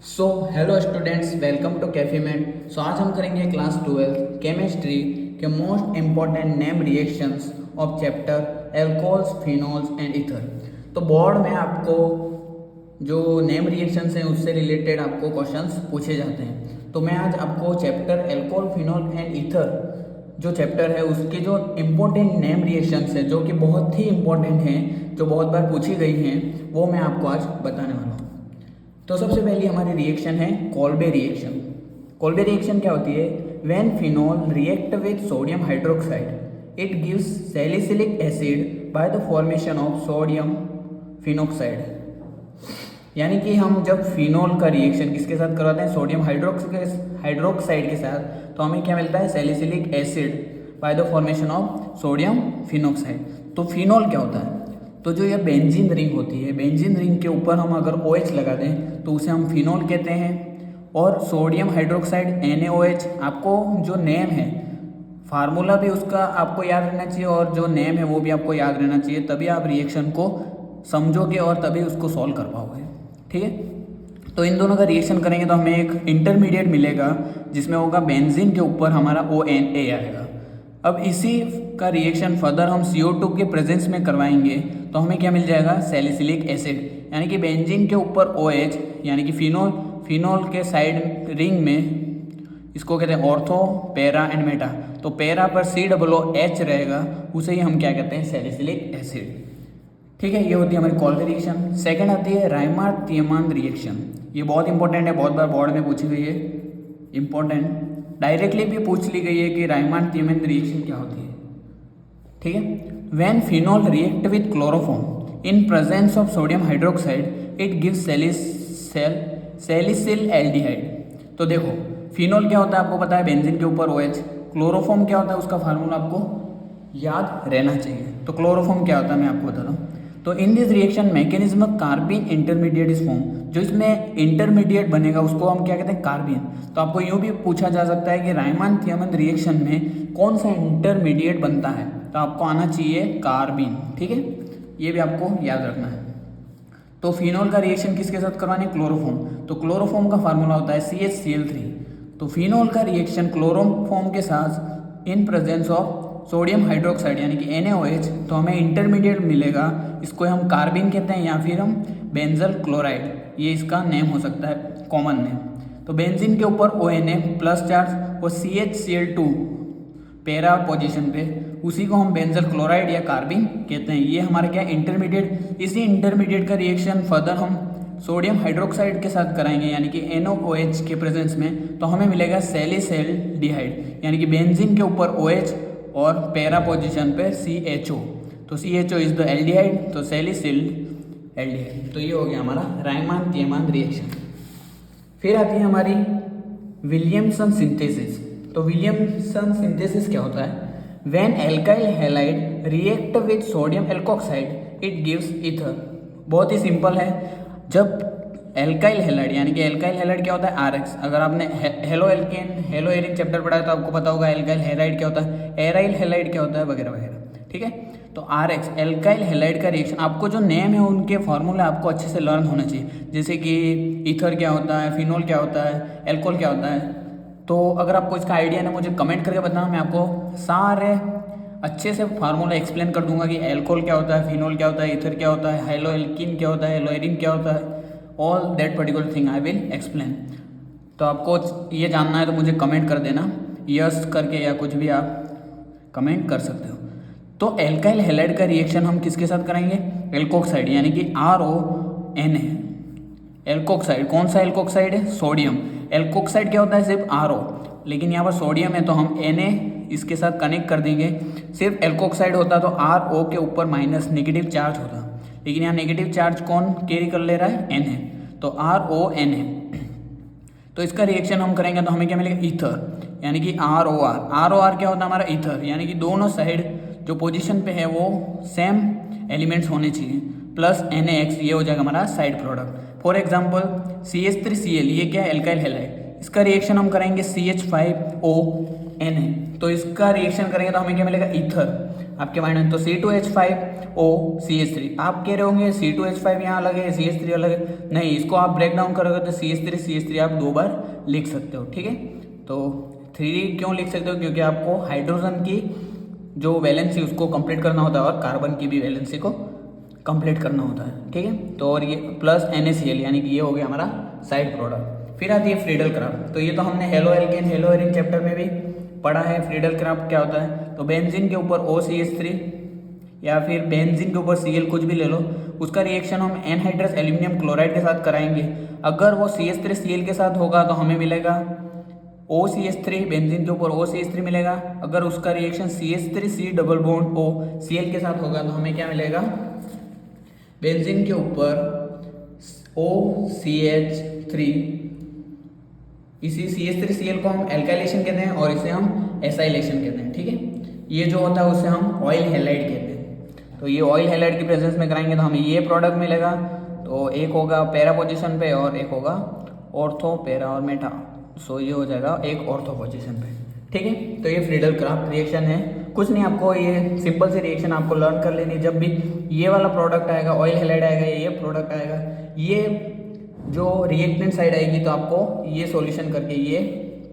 So hello students, welcome to cafe mate. So आज हम करेंगे क्लास 12 केमिस्ट्री के most important name reactions of chapter alcohols, phenols and ether. तो board में आपको जो नेम रिएक्शंस हैं उससे रिलेटेड आपको क्वेश्चंस पूछे जाते हैं। तो मैं आज आपको chapter alcohol, phenol and ether जो चैप्टर है उसके जो इम्पोर्टेंट नेम रिएक्शंस है जो कि बहुत ही इम्पोर्टेंट हैं, जो बहुत बार पूछी गई हैं, वो मैं आपको आज बताने वाला हूँ। तो सबसे पहली हमारी रिएक्शन है कोल्बे रिएक्शन। कोल्बे रिएक्शन क्या होती है? When phenol react with sodium hydroxide it gives salicylic acid by the formation of sodium phenoxide. यानी कि हम जब फिनॉल का रिएक्शन किसके साथ करवाते हैं? सोडियम हाइड्रोक्साइड के साथ, तो हमें क्या मिलता है? Salicylic acid by the formation of sodium phenoxide. तो फिनॉल क्या होता है? तो जो ये बेंजीन रिंग होती है, बेंजीन रिंग के ऊपर हम अगर OH लगा दें तो उसे हम फिनॉल कहते हैं। और सोडियम हाइड्रोक्साइड NaOH, आपको जो नेम है, फार्मूला भी उसका आपको याद रहना चाहिए और जो नेम है वो भी आपको याद रहना चाहिए, तभी आप रिएक्शन को समझोगे और तभी उसको सॉल्व कर पाओगे। ठीक है, तो इन दोनों का रिएक्शन करेंगे तो हमें एक इंटरमीडिएट मिलेगा जिसमें होगा बेंजीन के ऊपर हमारा ONA आएगा। अब इसी का रिएक्शन फर्दर हम CO2 के प्रेजेंस में करवाएंगे तो हमें क्या मिल जाएगा? Salicylic acid. यानी कि बेंजीन के ऊपर OH यानी कि फिनॉल के साइड रिंग में, इसको कहते हैं ऑर्थो, पैरा एंड मेटा। तो पैरा पर COOH रहेगा, उसे ही हम क्या कहते हैं? Salicylic acid. ठीक है, ये होती है हमारी कोल्बे रिएक्शन। सेकंड आती है रायमार्क तियमान रिएक्शन। ये बहुत इंपॉर्टेंट है, बहुत बार बोर्ड में पूछी गई है, इंपॉर्टेंट, डायरेक्टली भी पूछ ली गई है कि रायमार्क तियमान रिएक्शन क्या होती है। ठीक है, when phenol react with chloroform in presence of sodium hydroxide it gives salicyl aldehyde. तो देखो, फिनॉल क्या होता है आपको पता है, बेंजीन के ऊपर OH। क्लोरोफॉर्म क्या होता है, उसका फार्मूला आपको याद रहना चाहिए। तो क्लोरोफॉर्म क्या होता है मैं आपको बताता हूँ। तो in this reaction mechanism कार्बिन intermediate is form. जो इसमें इंटरमीडिएट बनेगा उसको हम क्या कहते हैं? कार्बिन। तो आपको यूँ भी पूछा जा सकता है कि रायमान थियमन रिएक्शन में कौन सा इंटरमीडिएट बनता है, तो आपको आना चाहिए कार्बिन। ठीक है, ये भी आपको याद रखना है। तो फिनॉल का रिएक्शन किसके साथ करवाने? क्लोरोफॉर्म। तो क्लोरोफॉर्म का फार्मूला होता है CHCl3। तो फिनॉल का रिएक्शन क्लोरोफॉर्म के साथ in presence of sodium hydroxide यानी कि NaOH, तो हमें इंटरमीडिएट मिलेगा, इसको हम कार्बिन कहते हैं या फिर हम बेंजल क्लोराइड, ये इसका नेम हो सकता है, कॉमन नेम। तो बेंजीन के ऊपर ONA प्लस चार्ज और CHCl2 पैरा पोजीशन पे, उसी को हम बेंजल क्लोराइड या कार्बिन कहते हैं। ये हमारे क्या? इंटरमीडिएट। इसी इंटरमीडिएट का रिएक्शन फर्दर हम सोडियम हाइड्रोक्साइड के साथ कराएंगे यानी कि NaOH के प्रेजेंस में, तो हमें मिलेगा सैलिसैल्डिहाइड। यानी कि बेंजीन के ऊपर OH और पैरा पोजीशन पे CHO, तो CHO इज द एल्डिहाइड, तो सैलिसिल एल्डिहाइड। तो ये हो गया हमारा रायमान तियमान रिएक्शन। फिर आती है हमारी विलियमसन सिंथेसिस। तो विलियमसन सिंथेसिस क्या होता है? When alkyl halide react with sodium alkoxide it gives ether. बहुत ही सिंपल है। जब एल्काइल हैलाइड यानी कि एल्काइल हैलाइड क्या होता है? RX। अगर आपने halo alkane, hello Erin chapter पढ़ा है तो आपको पता होगा एल्काइल हैलाइड क्या होता है, एराइल हैलाइड क्या होता है, वगैरह वगैरह। ठीक है, तो RX एल्काइल हैलाइड का रिएक्शन, आपको जो नेम है उनके फॉर्मूला आपको अच्छे से लर्न होना चाहिए, जैसे कि ईथर क्या होता है, फिनॉल क्या होता है, एल्कोहल क्या होता है। तो अगर आपको इसका आइडिया ना, मुझे कमेंट करके बताना, मैं आपको सारे अच्छे से फार्मूला एक्सप्लेन कर दूंगा कि एल्कोहल क्या होता है, फिनॉल क्या होता है, ईथर क्या होता है, हेलो एल्किन क्या होता है, हेलो एरिन क्या होता है, all that particular thing I will explain. तो आपको ये जानना है तो मुझे कमेंट कर देना, यस करके, या कुछ भी आप कमेंट कर सकते हो। तो एल्काइल हैलाइड का रिएक्शन हम किसके साथ कराएंगे? एल्कोक्साइड यानी कि RONA। एल्कोक्साइड, कौन सा एल्कोक्साइड है? सोडियम। एल्कोक्साइड क्या होता है? सिर्फ RO, लेकिन यहाँ पर सोडियम है तो हम Na इसके साथ कनेक्ट कर देंगे। सिर्फ एल्कोक्साइड होता तो RO के ऊपर माइनस नेगेटिव चार्ज होता, लेकिन यहाँ नेगेटिव चार्ज कौन कैरी कर ले रहा है? Na, तो RONA। तो इसका रिएक्शन हम करेंगे तो हमें क्या मिलेगा? ईथर, यानी कि ROR क्या होता है हमारा? ईथर। यानी कि दोनों साइड जो पोजीशन पे है वो सेम एलिमेंट्स होने चाहिए, प्लस NaX, ये हो जाएगा हमारा side product. For example CH3Cl, ये क्या है? Alkyl halide. इसका रिएक्शन हम करेंगे CH5ONA, तो इसका रिएक्शन करेंगे तो हमें क्या मिलेगा? ईथर। आपके माइंड में, तो C2H5OCH3 आप कह रहे होंगे C2H5 यहाँ अलग है CH3 अलग है, नहीं, इसको आप ब्रेक डाउन करोगे तो CH3 आप 2 बार लिख सकते हो, ठीक है। तो 3 क्यों लिख सकते हो, क्योंकि आपको हाइड्रोजन की जो वैलेंसी उसको कंप्लीट करना होता है और कार्बन की भी वैलेंसी को कंप्लीट करना होता है, ठीक है। तो और ये प्लस NaCl यानी कि ये हो गया हमारा साइड प्रोडक्ट। फिर आती है फ्रीडल क्राफ्ट, तो ये तो हमने halo alkane hello Erin chapter में भी पढ़ा है। फ्रीडल क्राफ्ट क्या होता है, तो बेंजीन के ऊपर OCH3 या फिर बेंजीन के ऊपर Cl कुछ भी ले लो, उसका रिएक्शन हम एनहाइड्रस एल्यूमिनियम क्लोराइड के साथ कराएंगे। अगर वो CH3Cl के साथ होगा तो हमें मिलेगा OCH3, बेंजीन के ऊपर OCH3 मिलेगा। अगर उसका reaction CH3C double bond O Cl के साथ होगा तो हमें क्या मिलेगा, बेंजीन के ऊपर OCH3, इसी CH3Cl को हम एल्काइलेशन कहते हैं और इसे हम एसाइलेशन कहते हैं, ठीक है। ये जो होता है उसे हम ऑयल हैलाइड कहते हैं। तो ये ऑयल हैलाइड की प्रेजेंस में कराएंगे तो हमें ये प्रोडक्ट मिलेगा। तो एक होगा पैरा पोजीशन पे और एक होगा ऑर्थो, पैरा और मेटा। सो ये हो जाएगा एक ऑर्थो पोजीशन पे, ठीक है। तो ये फ्रीडल क्राफ्ट रिएक्शन है, कुछ नहीं, आपको ये सिंपल सी रिएक्शन आपको लर्न कर लेनी। जब भी ये वाला प्रोडक्ट आएगा, ऑयल हैलाइड आएगा, ये प्रोडक्ट आएगा, ये जो रिएक्टेंट साइड आएगी, तो आपको ये सॉल्यूशन करके ये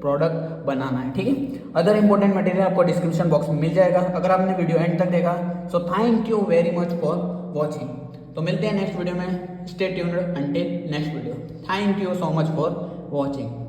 प्रोडक्ट बनाना है, ठीक है। अदर इंपॉर्टेंट मटेरियल आपको डिस्क्रिप्शन बॉक्स में मिल जाएगा अगर आपने वीडियो एंड तक देखा। So thank you very much for watching. तो मिलते हैं नेक्स्ट वीडियो में, stay tuned until next video. Thank you so much for watching.